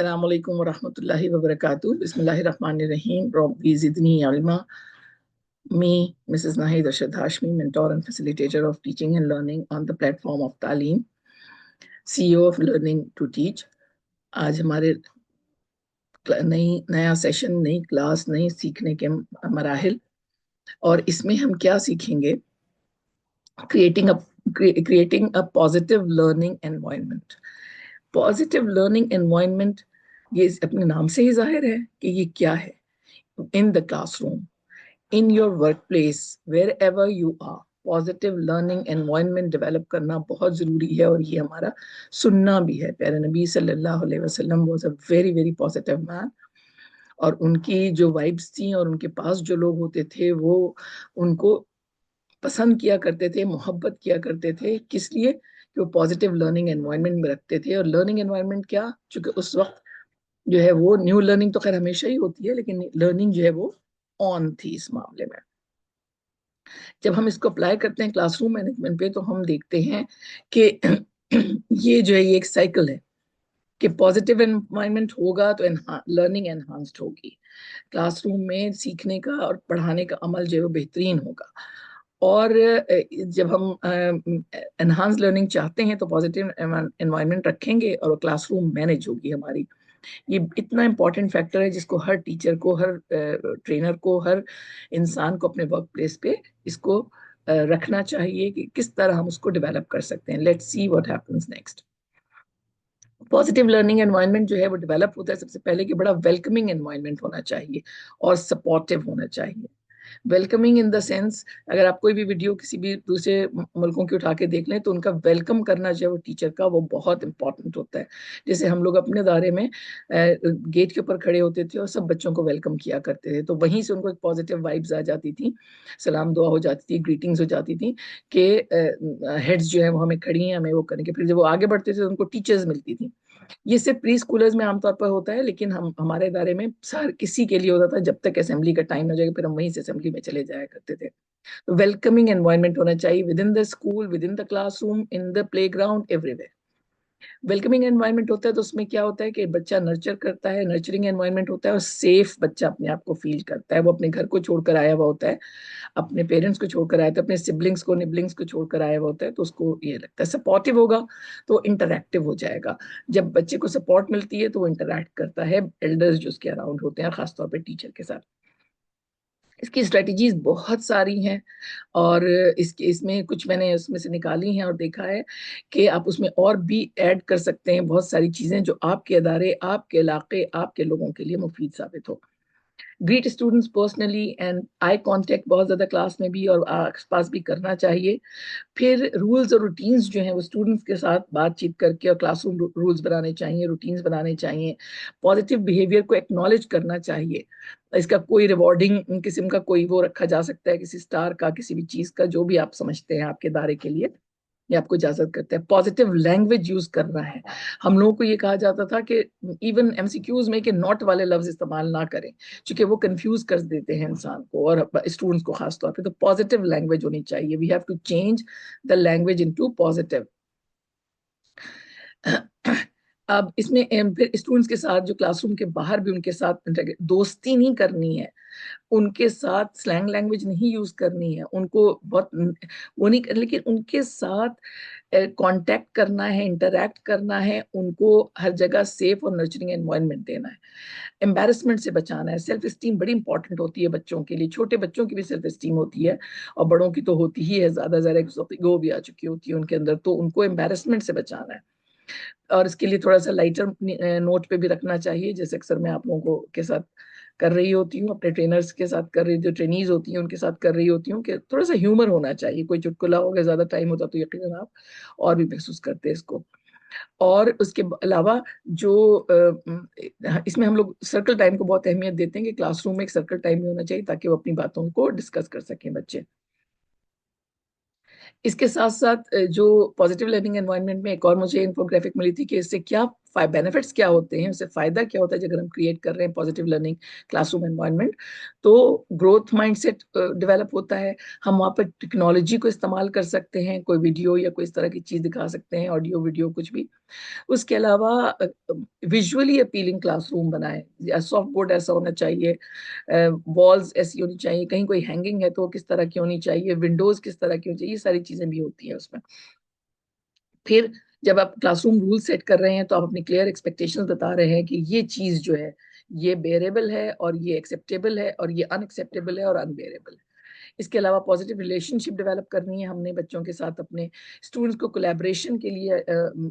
Assalamu alaikum wa rahmatullahi wa barakatuh. Bismillahirrahmanirrahim. Rabbi zidni ilma. Me, Mrs. Nahid Arshad Hashmi, mentor and facilitator of teaching and learning on the platform of Taaleem, CEO of Learning to Teach. आज हमारे नया session, नई class, नई सीखने के मराहिल, और इसमें हम क्या सीखेंगे? creating a positive learning environment. Positive learning environment, ये अपने नाम से ही जाहिर है कि ये क्या है. In the classroom, in your work place, wherever you are, positive learning environment develop करना बहुत जरूरी है. और ये हमारा सुनना भी है. प्यारे नबी सल्लल्लाहु अलैहि वसल्लम was a very very positive man, और उनकी जो वाइब्स थी और उनके पास जो लोग होते थे वो उनको पसंद किया करते थे, मोहब्बत किया करते थे. किस लिए? कि वो पॉजिटिव लर्निंग एनवायरनमेंट में रखते थे. और लर्निंग एनवायरनमेंट क्या, चूंकि उस वक्त जो है वो न्यू लर्निंग तो खैर हमेशा ही होती है, लेकिन लर्निंग जो है वो ऑन थी इस मामले में. जब हम इसको अप्लाई करते हैं क्लासरूम मैनेजमेंट पे तो हम देखते हैं कि ये जो है ये एक साइकिल है कि पॉजिटिव एनवायरनमेंट होगा तो लर्निंग एनहांस्ड होगी. क्लासरूम में सीखने का और पढ़ाने का अमल जो है वो बेहतरीन होगा. और जब हम एनहांस लर्निंग चाहते हैं तो पॉजिटिव एनवायरनमेंट रखेंगे और क्लासरूम मैनेज होगी हमारी. ये इतना इंपॉर्टेंट फैक्टर है जिसको हर टीचर को, हर ट्रेनर को, हर इंसान को अपने वर्क प्लेस पे इसको रखना चाहिए कि किस तरह हम उसको डेवलप कर सकते हैं. Let's see what happens next. Positive learning environment जो है वो डेवलप होता है सबसे पहले कि बड़ा वेलकमिंग एनवायरनमेंट होना चाहिए और सपोर्टिव होना चाहिए. वेलकमिंग इन द सेंस, अगर आप कोई भी वीडियो किसी भी दूसरे मुल्कों की उठा के देख लें तो उनका वेलकम करना जो है वो टीचर का वो बहुत इंपॉर्टेंट होता है. जैसे हम लोग अपने दायरे में गेट के ऊपर खड़े होते थे और सब बच्चों को वेलकम किया करते थे, तो वहीं से उनको एक पॉजिटिव वाइब्स आ जाती थी, सलाम दुआ हो जाती थी, ग्रीटिंग्स हो जाती थी कि हेड्स जो है वो हमें खड़ी हैं, हमें वो करेंगे. फिर जब वो आगे बढ़ते थे तो उनको टीचर्स मिलती थी. ये सिर्फ प्री स्कूलर्स में आमतौर पर होता है, लेकिन हम हमारे इदारे में हर किसी के लिए होता था. जब तक असेंबली का टाइम हो जाएगा फिर हम वहीं से असेंबली में चले जाया करते थे. तो वेलकमिंग एनवायरनमेंट होना चाहिए with in the school, with in the classroom, in the play ground, everywhere. Welcoming environment होता है तो उसमें क्या होता है कि बच्चा नर्चर करता है, नर्चरिंग एनवायरनमेंट होता है, और सेफ बच्चा अपने आप को फील करता है. वो अपने घर को छोड़कर आया हुआ होता है, अपने पेरेंट्स को छोड़कर आया था, अपने सिबलिंग्स को, निबलिंग्स को छोड़कर आया हुआ होता है, तो उसको ये लगता है. सपोर्टिव होगा तो इंटरैक्टिव हो जाएगा. जब बच्चे को सपोर्ट मिलती है तो वो इंटरैक्ट करता है एल्डर्स जो उसके अराउंड होते हैं, खासतौर पर टीचर के साथ. इसकी स्ट्रेटजीज बहुत सारी हैं, और इसमें कुछ मैंने उसमें से निकाली हैं और देखा है कि आप उसमें और भी ऐड कर सकते हैं बहुत सारी चीजें जो आपके अदारे, आपके इलाके, आपके लोगों के लिए मुफीद साबित हो. Greet students personally and eye contact बहुत ज्यादा क्लास में भी और आसपास भी करना चाहिए. फिर रूल्स और रूटीन्स जो हैं वो स्टूडेंट्स के साथ बातचीत करके और क्लासरूम रूल्स बनाने चाहिए, रूटीन्स बनाने चाहिए. पॉजिटिव बिहेवियर को एक्नॉलेज करना चाहिए. इसका कोई रिवॉर्डिंग किस्म का कोई वो रखा जा सकता है, किसी स्टार का, किसी भी चीज का, जो भी आप समझते हैं आपके दायरे के लिए, ये आपको इजाजत करते हैं. पॉजिटिव लैंग्वेज यूज करना है. हम लोगों को ये कहा जाता था कि इवन एमसीक्यूज में कि नॉट वाले लफ्ज इस्तेमाल ना करें, क्योंकि वो कंफ्यूज कर देते हैं इंसान को और स्टूडेंट्स को खास तौर पे. तो पॉजिटिव लैंग्वेज होनी चाहिए. We have to change the language into positive. अब इसमें फिर स्टूडेंट्स के साथ जो क्लासरूम के बाहर भी उनके साथ दोस्ती नहीं करनी है, उनके साथ स्लैंग लैंग्वेज नहीं यूज करनी है, उनको बहुत वो नहीं, लेकिन उनके साथ कांटेक्ट करना है, इंटरैक्ट करना है, उनको हर जगह सेफ और नर्चरिंग एनवायरनमेंट देना है. एम्बैरेसमेंट से बचाना है. सेल्फ स्टीम बड़ी इंपॉर्टेंट होती है बच्चों के लिए. छोटे बच्चों की भी सेल्फ स्टीम होती है और बड़ों की तो होती ही है, ज्यादा ज्यादा गो भी आ चुकी होती है उनके अंदर, तो उनको एम्बैरेसमेंट से बचाना है. और इसके लिए थोड़ा सा लाइटर नोट पे भी रखना चाहिए, जैसे अक्सर मैं आप लोगों को के साथ कर रही होती हूँ, अपने ट्रेनर्स के साथ कर रही, जो ट्रेनीज होती हैं उनके साथ कर रही होती हूँ, कि थोड़ा सा ह्यूमर होना चाहिए. कोई चुटकुला हो गया, ज्यादा टाइम होता तो यकीनन आप और भी महसूस करते हैं इसको. और उसके अलावा जो इसमें हम लोग सर्कल टाइम को बहुत अहमियत देते हैं कि क्लासरूम में एक सर्कल टाइम भी होना चाहिए ताकि वो अपनी बातों को डिस्कस कर सकें बच्चे. इसके साथ साथ जो पॉजिटिव लर्निंग एनवायरनमेंट में एक और मुझे इंफोग्राफिक मिली थी कि इससे क्या बेनिफिट्स क्या होते हैं, उससे फायदा क्या होता है अगर हम क्रिएट कर रहे हैं पॉजिटिव लर्निंग क्लासरूम एनवायरनमेंट। तो ग्रोथ माइंडसेट डेवलप होता है। हम वहाँ पर टेक्नोलॉजी को इस्तेमाल कर सकते हैं, कोई वीडियो या कोई इस तरह की चीज दिखा सकते हैं, ऑडियो वीडियो कुछ भी। उसके अलावा विजुअली अपीलिंग क्लासरूम बनाए, सॉफ्ट बोर्ड ऐसा होना चाहिए, वॉल्स ऐसी होनी चाहिए, कहीं कोई हैंगिंग है तो वो किस तरह की होनी चाहिए, विंडोज किस तरह की होनी चाहिए, ये सारी चीजें भी होती हैं उसमें। फिर जब आप क्लासरूम रूल सेट कर रहे हैं तो आप अपनी क्लियर एक्सपेक्टेशंस बता रहे हैं कि ये चीज जो है ये बेरेबल है और ये एक्सेप्टेबल है और ये अनएक्सेप्टेबल है और अनबेरेबल है। इसके अलावा पॉजिटिव रिलेशनशिप डेवलप करनी है हमने बच्चों के साथ, अपने स्टूडेंट्स को कोलैबोरेशन के लिए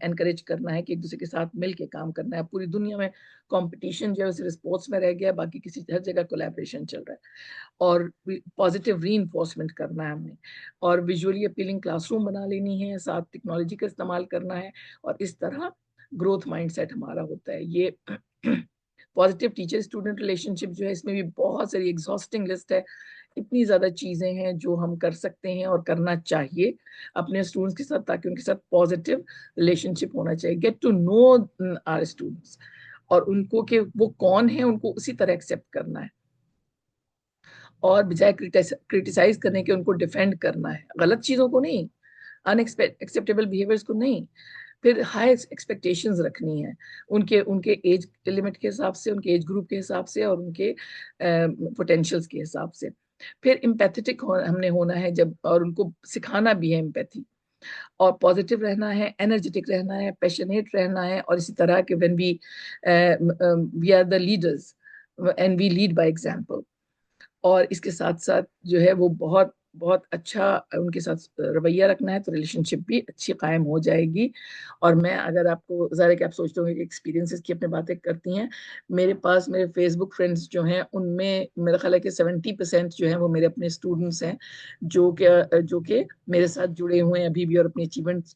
एनकरेज करना है कि एक दूसरे के साथ मिल के काम करना है। पूरी दुनिया में कंपटीशन जो है सिर्फ स्पोर्ट्स में रह गया, बाकी किसी हर जगह कोलैबोरेशन चल रहा है। और पॉजिटिव री करना है हमने, और विजुअली अपीलिंग क्लासरूम बना लेनी है, साथ टेक्नोलॉजी का इस्तेमाल करना है, और इस तरह ग्रोथ माइंडसेट हमारा होता है। ये पॉजिटिव टीचर स्टूडेंट रिलेशनशिप जो है इसमें भी बहुत सारी एग्जॉस्टिंग लिस्ट है, इतनी ज्यादा चीजें हैं जो हम कर सकते हैं और करना चाहिए अपने स्टूडेंट्स के साथ, ताकि उनके साथ पॉजिटिव रिलेशनशिप होना चाहिए। Get to know our students, और उनको कि वो कौन है उनको उसी तरह एक्सेप्ट करना है, और बजाय क्रिटिसाइज करने के उनको डिफेंड करना है, गलत चीजों को नहीं, अनएक्सेप्टेबल बिहेवियर्स को नहीं। फिर हाई एक्सपेक्टेशंस रखनी है उनके उनके एज लिमिट के हिसाब से, उनके एज ग्रुप के हिसाब से, और उनके पोटेंशियल्स के हिसाब से। फिर इम्पैथेटिक हमने होना है जब, और उनको सिखाना भी है एम्पैथी, और पॉजिटिव रहना है, एनर्जेटिक रहना है, पैशनेट रहना है, और इसी तरह के when we are the leaders and we lead by example. और इसके साथ साथ जो है वो बहुत बहुत अच्छा उनके साथ रवैया रखना है, तो रिलेशनशिप भी अच्छी कायम हो जाएगी। और मैं, अगर आपको ज़रा कि आप सोचते होंगे कि एक्सपीरियंसेस की अपने बातें करती हैं, मेरे पास मेरे फेसबुक फ्रेंड्स जो हैं उनमें मेरा ख्याल है कि 70% जो है वो मेरे अपने स्टूडेंट्स हैं, जो कि मेरे साथ जुड़े हुए हैं अभी भी, और अपनी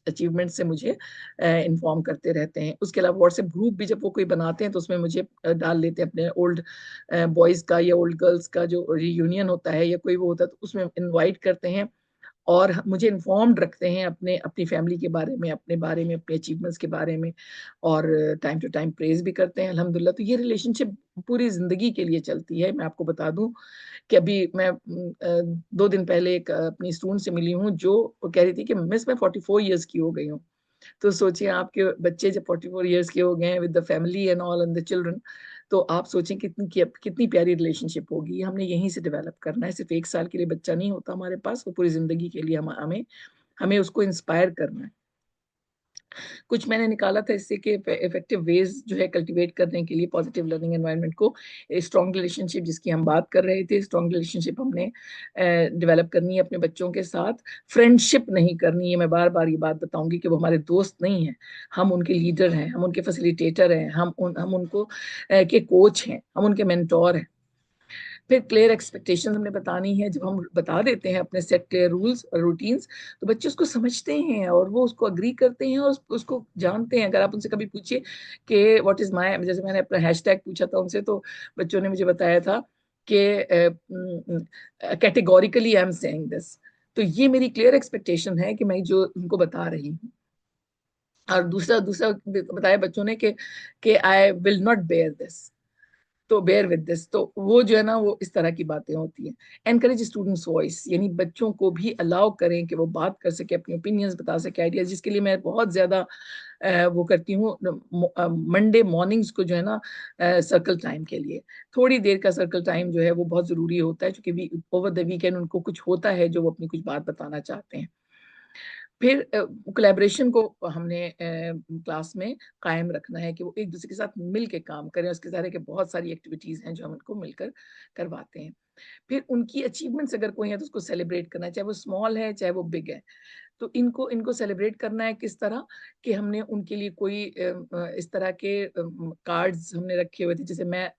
अचीवमेंट से मुझे इन्फॉर्म करते रहते हैं। उसके अलावा व्हाट्सएप ग्रुप भी जब वो कोई बनाते हैं तो उसमें मुझे डाल लेते हैं अपने ओल्ड बॉयज का या ओल्ड गर्ल्स का जो रियूनियन होता है या कोई वो होता है, तो उसमें इनवाइट करते हैं और मुझे इन्फॉर्म्ड रखते हैं अपने अपनी फैमिली के बारे में, अपने बारे में, अपने अचीवमेंट्स के बारे में, और टाइम टू टाइम प्रेज भी करते हैं अल्हम्दुलिल्लाह। तो ये रिलेशनशिप पूरी जिंदगी के लिए चलती है। मैं आपको बता दूं कि अभी मैं 2 दिन पहले एक अपनी स्टूडेंट से मिली हूँ जो कह रही थी कि मिस मैं 44 ईयर्स की हो गई हूँ। तो सोचिए आपके बच्चे जब 44 ईयर्स के हो गए हैं with the family and all and the children, तो आप सोचें कितनी प्यारी रिलेशनशिप होगी। हमने यहीं से डेवलप करना है, सिर्फ 1 साल के लिए बच्चा नहीं होता हमारे पास, वो पूरी जिंदगी के लिए हमें हमें उसको इंस्पायर करना है। कुछ मैंने निकाला था इससे कि इफेक्टिव वेज जो है कल्टीवेट करने के लिए पॉजिटिव लर्निंग एनवायरनमेंट को। स्ट्रॉन्ग रिलेशनशिप जिसकी हम बात कर रहे थे, स्ट्रॉन्ग रिलेशनशिप हमने डेवलप करनी है अपने बच्चों के साथ। फ्रेंडशिप नहीं करनी है, मैं बार बार ये बात बताऊंगी कि वो हमारे दोस्त नहीं हैं, हम उनके लीडर हैं, हम उनके फैसिलिटेटर हैं, हम उनको के कोच हैं, हम उनके मेंटोर हैं। फिर क्लियर एक्सपेक्टेशन हमने बतानी है। जब हम बता देते हैं अपने सेट क्लियर रूल्स और रूटीन्स, तो बच्चे उसको समझते हैं और वो उसको अग्री करते हैं और उसको जानते हैं। अगर आप उनसे कभी पूछिए कि व्हाट इज माय, जैसे मैंने अपना हैशटैग पूछा था उनसे, तो बच्चों ने मुझे बताया था कि categorically I am saying this. तो ये मेरी क्लियर एक्सपेक्टेशन है कि मैं जो उनको बता रही हूँ। और दूसरा दूसरा बताया बच्चों ने कि I will not bear this, तो बेयर विद दिस। तो वो जो है ना, वो इस तरह की बातें होती हैं। एनकरेज स्टूडेंट्स वॉइस, यानी बच्चों को भी अलाउ करें कि वो बात कर सके, अपने ओपिनियंस बता सके, आइडियाज, जिसके लिए मैं बहुत ज्यादा वो करती हूँ। मंडे मॉर्निंग्स को जो है ना सर्कल टाइम के लिए, थोड़ी देर का सर्कल टाइम जो है वो बहुत जरूरी होता है, क्योंकि ओवर द वीकेंड उनको कुछ होता है जो वो अपनी कुछ बात बताना चाहते हैं। फिर कोलैबोरेशन को हमने क्लास में कायम रखना है कि वो एक दूसरे के साथ मिल के काम करें। उसके ज़ाहिर है कि बहुत सारी एक्टिविटीज़ हैं जो हम उनको मिलकर करवाते हैं। फिर उनकी अचीवमेंट्स अगर कोई है तो उसको सेलिब्रेट करना है, चाहे वो स्मॉल है चाहे वो बिग है। तो इनको इनको सेलिब्रेट करना है किस तरह कि हमने उनके लिए कोई इस तरह के कार्ड्स हमने रखे हुए थे। जैसे मैं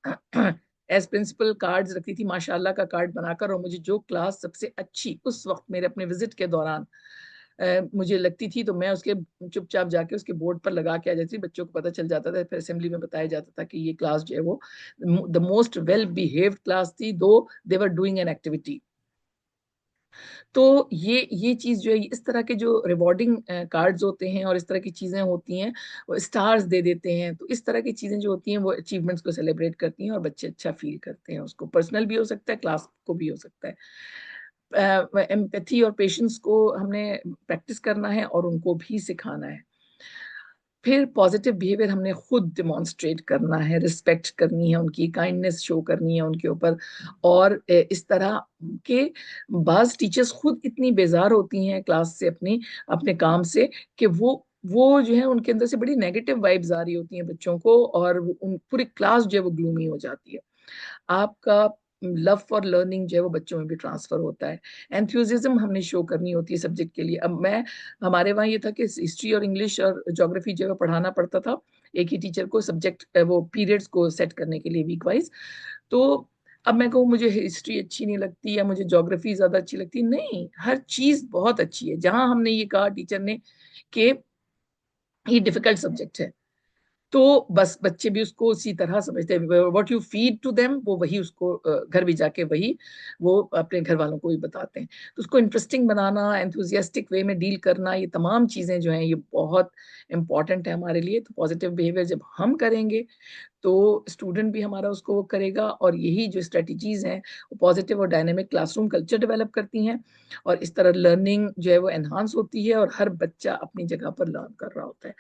एज प्रिंसिपल कार्ड्स रखती थी, माशाल्लाह का कार्ड बनाकर, और मुझे जो क्लास सबसे अच्छी उस वक्त मेरे अपने विजिट के दौरान मुझे लगती थी, तो मैं उसके चुपचाप जाके उसके बोर्ड पर लगा के आ जाती थी। बच्चों को पता चल जाता था, फिर असेंबली में बताया जाता था कि ये क्लास जो है वो the most well behaved class थी, दो दे वर डूइंग एन एक्टिविटी। तो ये चीज़ जो है, इस तरह के जो रिवॉर्डिंग कार्ड्स होते हैं और इस तरह की चीज़ें होती हैं, वो स्टार्स दे देते हैं, तो इस तरह की चीज़ें जो होती हैं वो अचीवमेंट्स को सेलिब्रेट करती हैं और बच्चे अच्छा फील करते हैं। उसको पर्सनल भी हो सकता है, क्लास को भी हो सकता है। एम्पैथी और पेशेंस को हमने प्रैक्टिस करना है और उनको भी सिखाना है। फिर पॉजिटिव बिहेवियर हमने खुद डिमॉन्स्ट्रेट करना है, रिस्पेक्ट करनी है उनकी, काइंडनेस शो करनी है उनके ऊपर। और इस तरह के बाज़ टीचर्स खुद इतनी बेज़ार होती हैं क्लास से, अपने काम से, कि वो जो है उनके अंदर से बड़ी नेगेटिव वाइब्स आ रही होती हैं बच्चों को, और उन पूरी क्लास जो है वो ग्लूमी हो जाती है। आपका लव फॉर लर्निंग जो है वो बच्चों में भी ट्रांसफर होता है। एंथुसियाज्म हमने शो करनी होती है सब्जेक्ट के लिए। अब मैं हमारे वहाँ ये था कि हिस्ट्री और इंग्लिश और ज्योग्राफी जो है वो पढ़ाना पड़ता था एक ही टीचर को, सब्जेक्ट वो पीरियड्स को सेट करने के लिए वीक वाइज। तो अब मैं कहूँ मुझे हिस्ट्री अच्छी नहीं लगती या मुझे ज्योग्राफी ज्यादा अच्छी लगती, नहीं, हर चीज बहुत अच्छी है। जहां हमने ये कहा टीचर ने कि ये डिफिकल्ट सब्जेक्ट है, तो बस बच्चे भी उसको उसी तरह समझते हैं। What you feed to them वो वही उसको घर भी जाके वही वो अपने घर वालों को भी बताते हैं। तो उसको इंटरेस्टिंग बनाना, एंथुजियास्टिक वे में डील करना, ये तमाम चीजें जो हैं ये बहुत इंपॉर्टेंट है हमारे लिए। तो पॉजिटिव बिहेवियर जब हम करेंगे तो स्टूडेंट भी हमारा उसको वो करेगा, और यही जो स्ट्रेटजीज हैं वो पॉजिटिव और डायनेमिक क्लासरूम कल्चर डेवलप करती हैं, और इस तरह लर्निंग जो है वो एनहांस होती है और हर बच्चा अपनी जगह पर लर्न कर रहा होता है।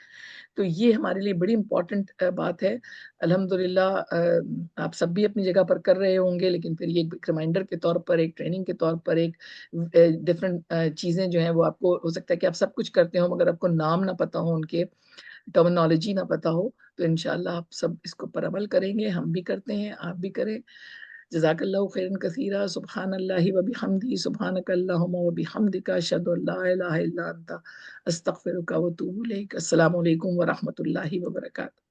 तो ये हमारे लिए बड़ी इंपॉर्टेंट बात है। अल्हम्दुलिल्लाह आप सब भी अपनी जगह पर कर रहे होंगे, लेकिन फिर ये एक रिमाइंडर के तौर पर, एक ट्रेनिंग के तौर पर, एक डिफरेंट चीज़ें जो हैं वो आपको हो सकता है कि आप सब कुछ करते हो मगर आपको नाम ना पता हो उनके, टर्मिनोलॉजी ना पता हो। तो इंशाल्लाह आप सब इसको पर अमल करेंगे, हम भी करते हैं, आप भी करें। जज़ाकल्लाहु खैरन कसीरा, सुब्हानल्लाहि व बिहम्दिही, सुब्हानकल्लाहुम्मा व बिहम्दिका, अशहदु अल्ला इलाहा इल्ला अंता, अस्तगफिरुका व अतूबु इलैक। अस्सलामु अलैकुम व रहमतुल्लाहि व बरकातहू।